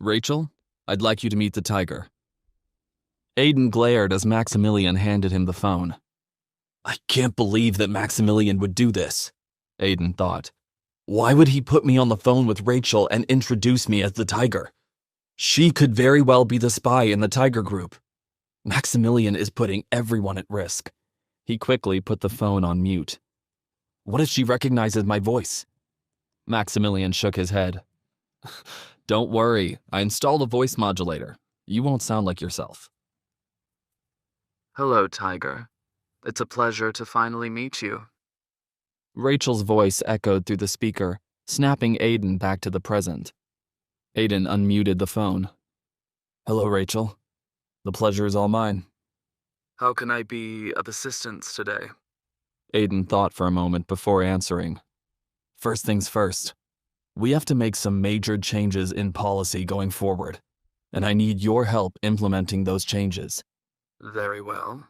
Rachel, I'd like you to meet the tiger. Aiden glared as Maximilian handed him the phone. I can't believe that Maximilian would do this, Aiden thought. Why would he put me on the phone with Rachel and introduce me as the tiger? She could very well be the spy in the tiger group. Maximilian is putting everyone at risk. He quickly put the phone on mute. What if she recognizes my voice? Maximilian shook his head. Don't worry, I installed a voice modulator. You won't sound like yourself. Hello, Tiger. It's a pleasure to finally meet you. Rachel's voice echoed through the speaker, snapping Aiden back to the present. Aiden unmuted the phone. Hello, Rachel. The pleasure is all mine. How can I be of assistance today? Aiden thought for a moment before answering. First things first. We have to make some major changes in policy going forward, and I need your help implementing those changes. Very well.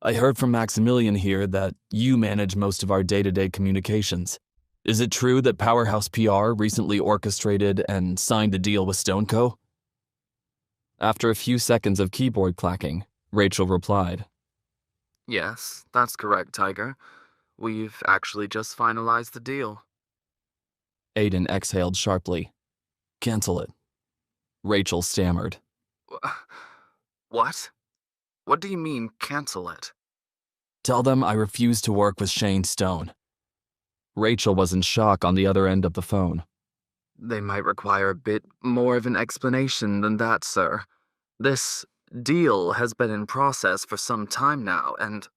I heard from Maximilian here that you manage most of our day-to-day communications. Is it true that Powerhouse PR recently orchestrated and signed a deal with StoneCo? After a few seconds of keyboard clacking, Rachel replied. Yes, that's correct, Tiger. We've actually just finalized the deal. Aiden exhaled sharply. Cancel it. Rachel stammered. What? What do you mean, cancel it? Tell them I refuse to work with Shane Stone. Rachel was in shock on the other end of the phone. They might require a bit more of an explanation than that, sir. This deal has been in process for some time now, and...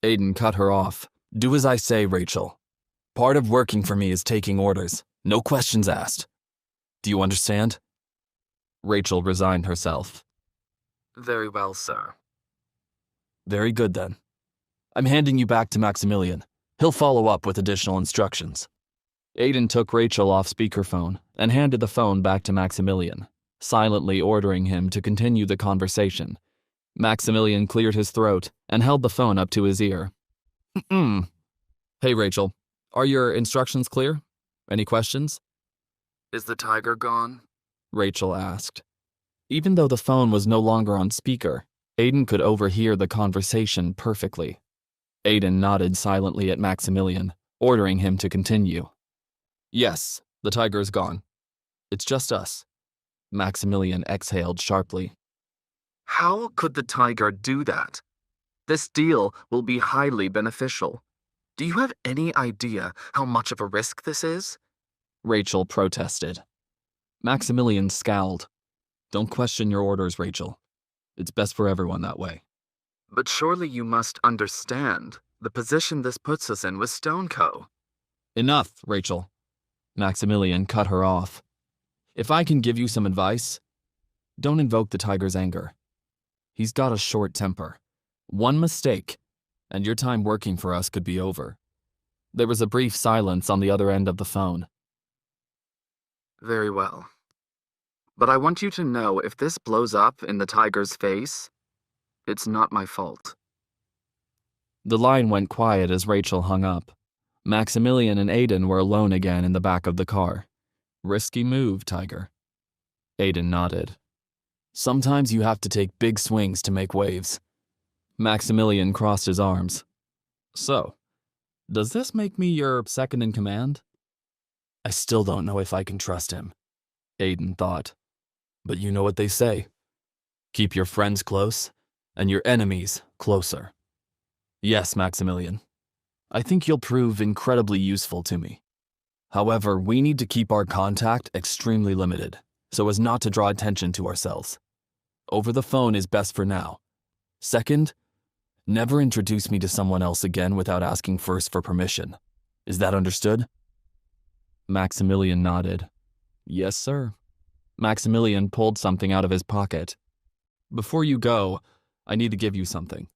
Aiden cut her off. Do as I say, Rachel. Part of working for me is taking orders. No questions asked. Do you understand? Rachel resigned herself. Very well, sir. Very good, then. I'm handing you back to Maximilian. He'll follow up with additional instructions. Aiden took Rachel off speakerphone and handed the phone back to Maximilian, silently ordering him to continue the conversation. Maximilian cleared his throat and held the phone up to his ear. Hey, Rachel. Are your instructions clear? Any questions? Is the tiger gone? Rachel asked. Even though the phone was no longer on speaker, Aiden could overhear the conversation perfectly. Aiden nodded silently at Maximilian, ordering him to continue. Yes, the tiger is gone. It's just us. Maximilian exhaled sharply. How could the tiger do that? This deal will be highly beneficial. Do you have any idea how much of a risk this is? Rachel protested. Maximilian scowled. Don't question your orders, Rachel. It's best for everyone that way. But surely you must understand the position this puts us in with StoneCo. Enough, Rachel. Maximilian cut her off. If I can give you some advice, don't invoke the tiger's anger. He's got a short temper. One mistake, and your time working for us could be over. There was a brief silence on the other end of the phone. Very well. But I want you to know if this blows up in the tiger's face, it's not my fault. The line went quiet as Rachel hung up. Maximilian and Aiden were alone again in the back of the car. Risky move, Tiger. Aiden nodded. Sometimes you have to take big swings to make waves. Maximilian crossed his arms. So, does this make me your second in command? I still don't know if I can trust him, Aiden thought. But you know what they say. Keep your friends close, and your enemies closer. Yes, Maximilian. I think you'll prove incredibly useful to me. However, we need to keep our contact extremely limited, so as not to draw attention to ourselves. Over the phone is best for now. Second, never introduce me to someone else again without asking first for permission. Is that understood? Maximilian nodded. Yes, sir. Maximilian pulled something out of his pocket. Before you go, I need to give you something.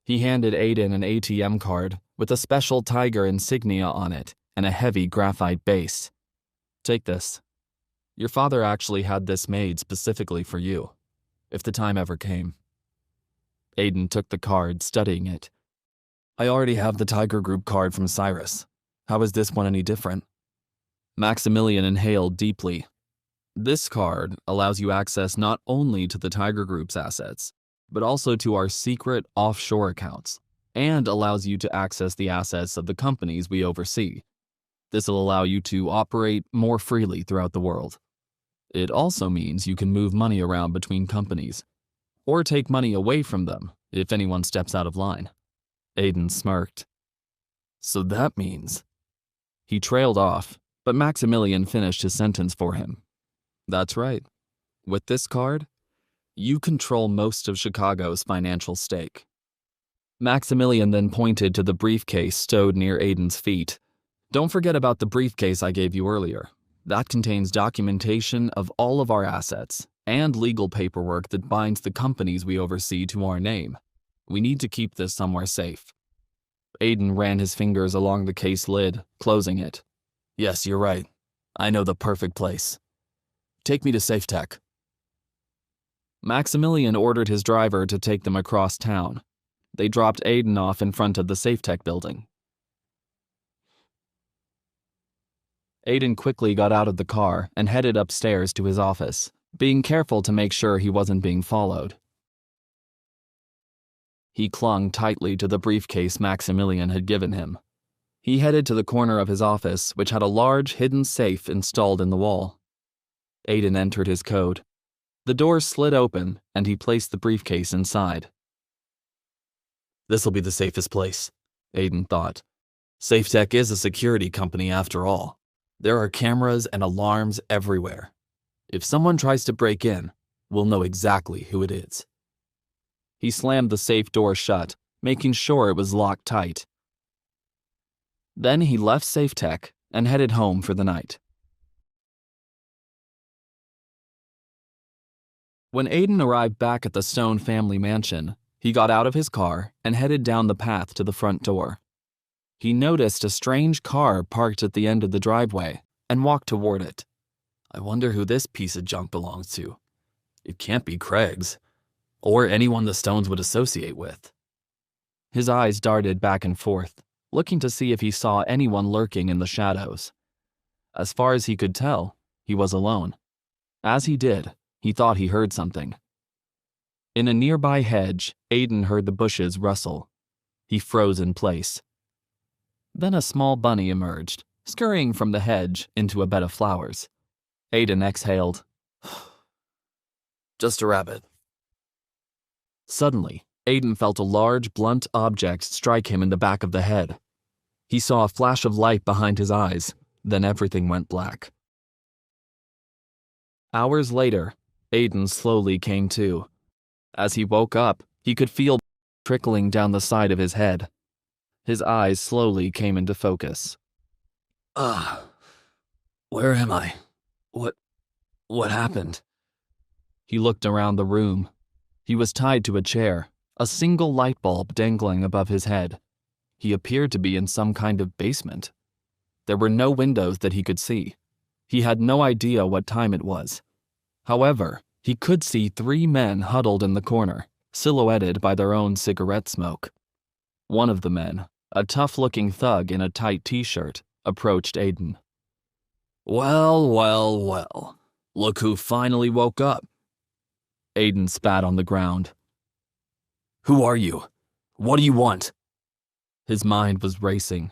He handed Aiden an ATM card with a special tiger insignia on it and a heavy graphite base. Take this. Your father actually had this made specifically for you, if the time ever came. Aiden took the card, studying it. I already have the Tiger Group card from Cyrus. How is this one any different? Maximilian inhaled deeply. This card allows you access not only to the Tiger Group's assets, but also to our secret offshore accounts, and allows you to access the assets of the companies we oversee. This will allow you to operate more freely throughout the world. It also means you can move money around between companies, or take money away from them if anyone steps out of line. Aiden smirked. So that means... He trailed off, but Maximilian finished his sentence for him. That's right. With this card, you control most of Chicago's financial stake. Maximilian then pointed to the briefcase stowed near Aiden's feet. Don't forget about the briefcase I gave you earlier. That contains documentation of all of our assets and legal paperwork that binds the companies we oversee to our name. We need to keep this somewhere safe. Aiden ran his fingers along the case lid, closing it. Yes, you're right. I know the perfect place. Take me to SafeTech. Maximilian ordered his driver to take them across town. They dropped Aiden off in front of the SafeTech building. Aiden quickly got out of the car and headed upstairs to his office, being careful to make sure he wasn't being followed. He clung tightly to the briefcase Maximilian had given him. He headed to the corner of his office, which had a large hidden safe installed in the wall. Aiden entered his code. The door slid open, and he placed the briefcase inside. This'll be the safest place, Aiden thought. SafeTech is a security company after all. There are cameras and alarms everywhere. If someone tries to break in, we'll know exactly who it is. He slammed the safe door shut, making sure it was locked tight. Then he left SafeTech and headed home for the night. When Aiden arrived back at the Stone family mansion, he got out of his car and headed down the path to the front door. He noticed a strange car parked at the end of the driveway and walked toward it. I wonder who this piece of junk belongs to. It can't be Craig's, or anyone the Stones would associate with. His eyes darted back and forth, looking to see if he saw anyone lurking in the shadows. As far as he could tell, he was alone. As he did, he thought he heard something. In a nearby hedge, Aiden heard the bushes rustle. He froze in place. Then a small bunny emerged, scurrying from the hedge into a bed of flowers. Aiden exhaled. Just a rabbit. Suddenly, Aiden felt a large, blunt object strike him in the back of the head. He saw a flash of light behind his eyes, then everything went black. Hours later, Aiden slowly came to. As he woke up, he could feel trickling down the side of his head. His eyes slowly came into focus. Where am I? What happened? He looked around the room. He was tied to a chair, a single light bulb dangling above his head. He appeared to be in some kind of basement. There were no windows that he could see. He had no idea what time it was. However, he could see 3 men huddled in the corner, silhouetted by their own cigarette smoke. One of the men, a tough-looking thug in a tight t-shirt, approached Aiden. Well. Look who finally woke up. Aiden spat on the ground. Who are you? What do you want? His mind was racing.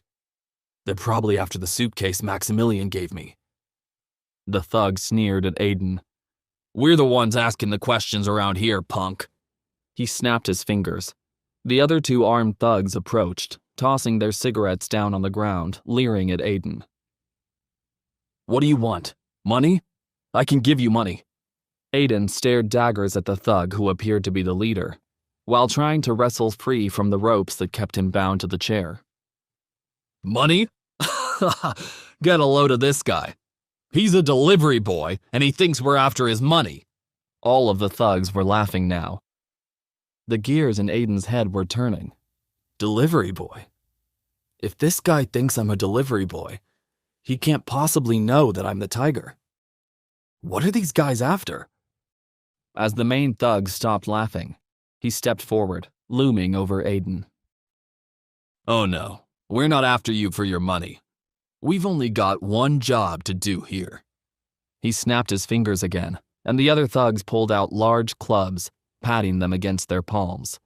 They're probably after the suitcase Maximilian gave me. The thug sneered at Aiden. We're the ones asking the questions around here, punk. He snapped his fingers. The other 2 armed thugs approached, tossing their cigarettes down on the ground, leering at Aiden. What do you want? Money? I can give you money. Aiden stared daggers at the thug who appeared to be the leader, while trying to wrestle free from the ropes that kept him bound to the chair. Money? Get a load of this guy. He's a delivery boy, and he thinks we're after his money. All of the thugs were laughing now. The gears in Aiden's head were turning. Delivery boy? If this guy thinks I'm a delivery boy, he can't possibly know that I'm the Tiger. What are these guys after? As the main thug stopped laughing, he stepped forward, looming over Aiden. Oh no, we're not after you for your money. We've only got one job to do here. He snapped his fingers again, and the other thugs pulled out large clubs, patting them against their palms.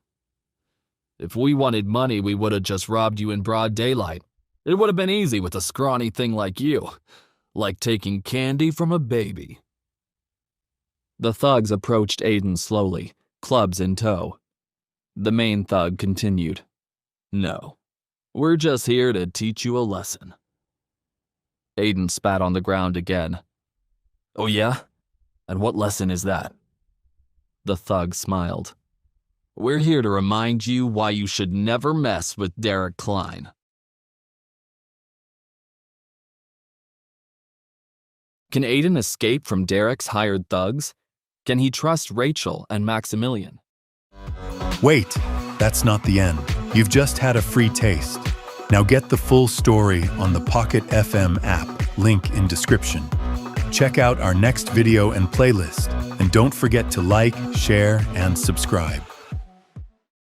If we wanted money, we would have just robbed you in broad daylight. It would have been easy with a scrawny thing like you. Like taking candy from a baby. The thugs approached Aiden slowly, clubs in tow. The main thug continued. No, we're just here to teach you a lesson. Aiden spat on the ground again. Oh yeah? And what lesson is that? The thug smiled. We're here to remind you why you should never mess with Derek Kline. Can Aiden escape from Derek's hired thugs? Can he trust Rachel and Maximilian? Wait, that's not the end. You've just had a free taste. Now get the full story on the Pocket FM app, link in description. Check out our next video and playlist, and don't forget to like, share, and subscribe.